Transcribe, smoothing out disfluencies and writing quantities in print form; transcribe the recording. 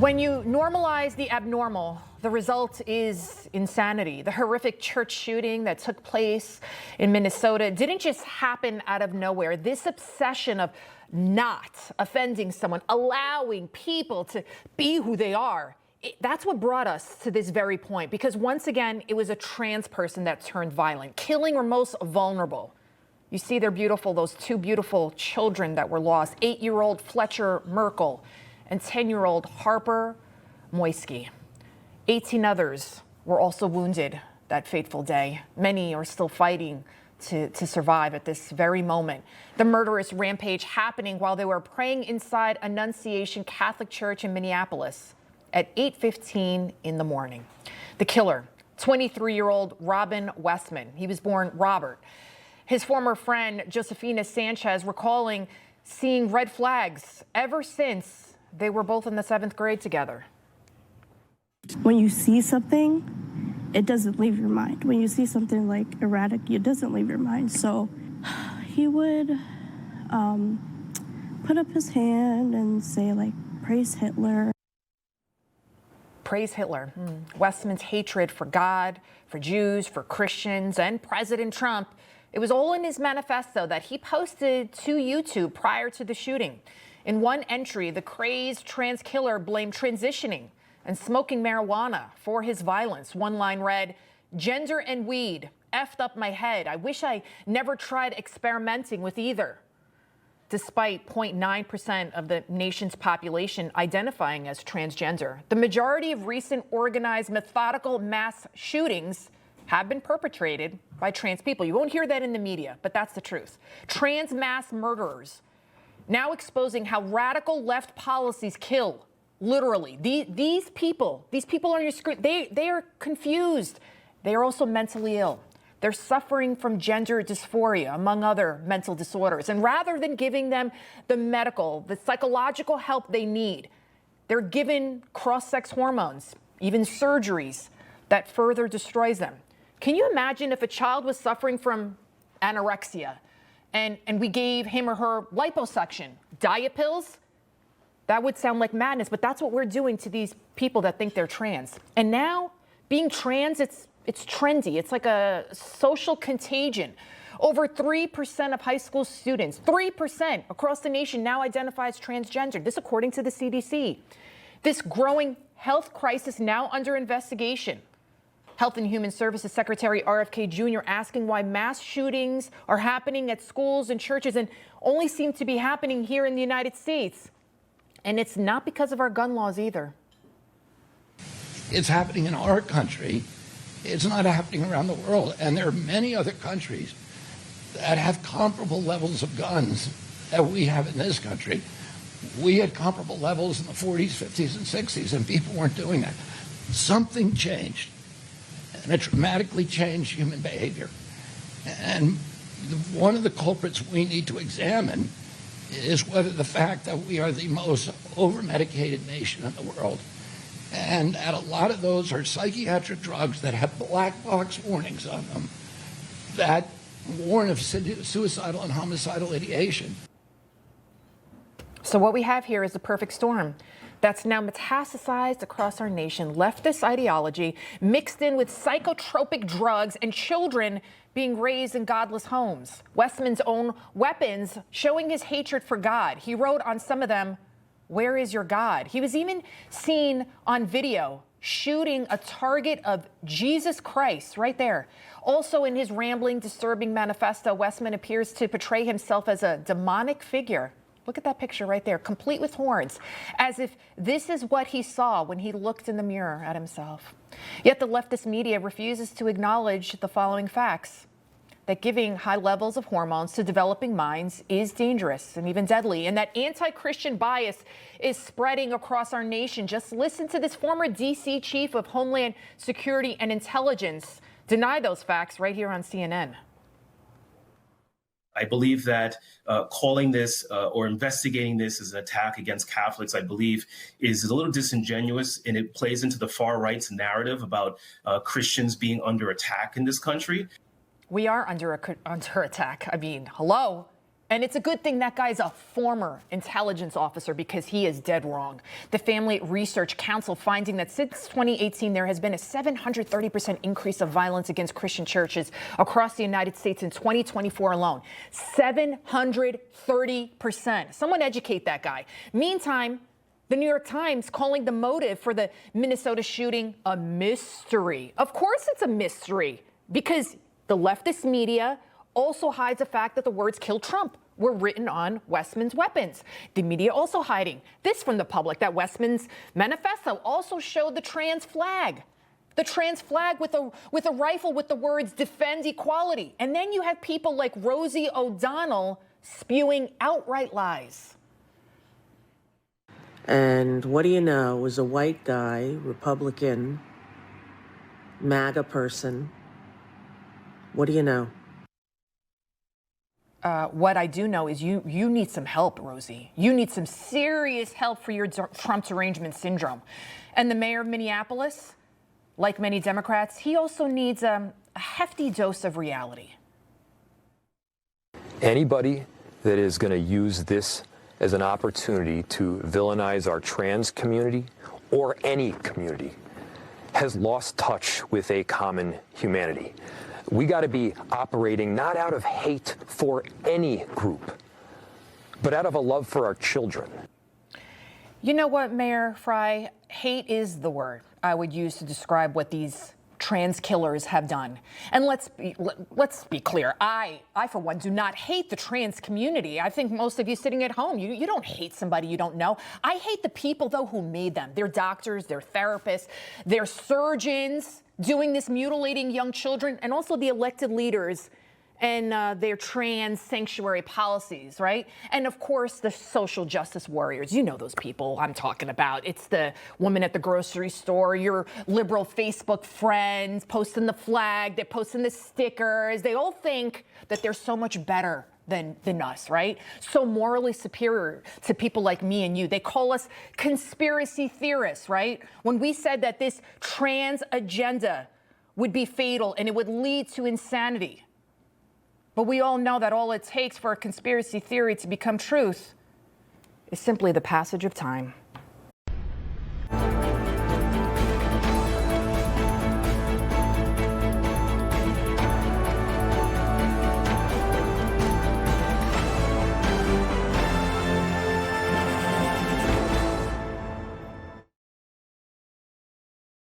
When you normalize the abnormal, the result is insanity. The horrific church shooting that took place in Minnesota didn't just happen out of nowhere. This obsession of not offending someone, allowing people to be who they are, that's what brought us to this very point. Because once again, it was a trans person that turned violent, killing our most vulnerable. You see, they're beautiful, those two beautiful children that were lost, 8-year-old Fletcher Merkel and 10-year-old Harper Moisky. 18 others were also wounded that fateful day. Many are still fighting to survive at this very moment. The murderous rampage happening while they were praying inside Annunciation Catholic Church in Minneapolis at 8:15 in the morning. The killer, 23-year-old Robin Westman. He was born Robert. His former friend, Josefina Sanchez, recalling seeing red flags ever since they were both in the 7th grade together. When you see something, it doesn't leave your mind. When you see something like erratic, it doesn't leave your mind. So he would put up his hand and say, like, praise Hitler. Praise Hitler. Westman's hatred for God, for Jews, for Christians, and President Trump. It was all in his manifesto that he posted to YouTube prior to the shooting. In one entry, the crazed trans killer blamed transitioning and smoking marijuana for his violence. One line read, "Gender and weed effed up my head. I wish I never tried experimenting with either." Despite 0.9% of the nation's population identifying as transgender, the majority of recent organized methodical mass shootings have been perpetrated by trans people. You won't hear that in the media, but that's the truth. Trans mass murderers now exposing how radical left policies kill. Literally, these people on your screen, they are confused. They are also mentally ill. They're suffering from gender dysphoria, among other mental disorders. And rather than giving them the medical, the psychological help they need, they're given cross-sex hormones, even surgeries that further destroys them. Can you imagine if a child was suffering from anorexia and we gave him or her liposuction, diet pills? That would sound like madness, but that's what we're doing to these people that think they're trans. And now, being trans, it's trendy. It's like a social contagion. Over 3% of high school students, 3% across the nation now identify as transgender. This according to the CDC. This growing health crisis now under investigation. Health and Human Services Secretary RFK Jr. asking why mass shootings are happening at schools and churches and only seem to be happening here in the United States. And it's not because of our gun laws either. It's happening in our country. It's not happening around the world. And there are many other countries that have comparable levels of guns that we have in this country. We had comparable levels in the 40s, 50s, and 60s, and people weren't doing that. Something changed. And it dramatically changed human behavior. And one of the culprits we need to examine is whether the fact that we are the most over-medicated nation in the world, and that a lot of those are psychiatric drugs that have black box warnings on them that warn of suicidal and homicidal ideation. So what we have here is the perfect storm that's now metastasized across our nation. Leftist ideology mixed in with psychotropic drugs and children being raised in godless homes. Westman's own weapons showing his hatred for God. He wrote on some of them, "Where is your God?" He was even seen on video shooting a target of Jesus Christ right there. Also in his rambling, disturbing manifesto, Westman appears to portray himself as a demonic figure. Look at that picture right there, complete with horns, as if this is what he saw when he looked in the mirror at himself. Yet the leftist media refuses to acknowledge the following facts: that giving high levels of hormones to developing minds is dangerous and even deadly, and that anti-Christian bias is spreading across our nation. Just listen to this former D.C. chief of Homeland Security and Intelligence deny those facts right here on CNN. I believe that calling this or investigating this as an attack against Catholics, I believe, is a little disingenuous, and it plays into the far right's narrative about Christians being under attack in this country. We are under attack. I mean, hello. And it's a good thing that guy's a former intelligence officer because he is dead wrong. The Family Research Council finding that since 2018, there has been a 730% increase of violence against Christian churches across the United States in 2024 alone. 730%. Someone educate that guy. Meantime, the New York Times calling the motive for the Minnesota shooting a mystery. Of course it's a mystery because the leftist media also hides the fact that the words "kill Trump" were written on Westman's weapons. The media also hiding this from the public, that Westman's manifesto also showed the trans flag. The trans flag with a rifle with the words "defend equality." And then you have people like Rosie O'Donnell spewing outright lies. And what do you know, was a white guy, Republican, MAGA person. What do you know? What I do know is you need some help, Rosie. You need some serious help for your Trump derangement syndrome. And the mayor of Minneapolis, like many Democrats, he also needs a hefty dose of reality. Anybody that is going to use this as an opportunity to villainize our trans community or any community has lost touch with a common humanity. We got to be operating not out of hate for any group, but out of a love for our children. You know what, Mayor Fry? Hate is the word I would use to describe what these trans killers have done. And let's be clear. I for one, do not hate the trans community. I think most of you sitting at home, you don't hate somebody you don't know. I hate the people, though, who made them. Their doctors, their therapists, their surgeons doing this, mutilating young children, and also the elected leaders and their trans sanctuary policies, right? And of course, the social justice warriors. You know those people I'm talking about. It's the woman at the grocery store, your liberal Facebook friends posting the flag, they're posting the stickers. They all think that they're so much better than us, right? So morally superior to people like me and you. They call us conspiracy theorists, right? When we said that this trans agenda would be fatal and it would lead to insanity. But we all know that all it takes for a conspiracy theory to become truth is simply the passage of time.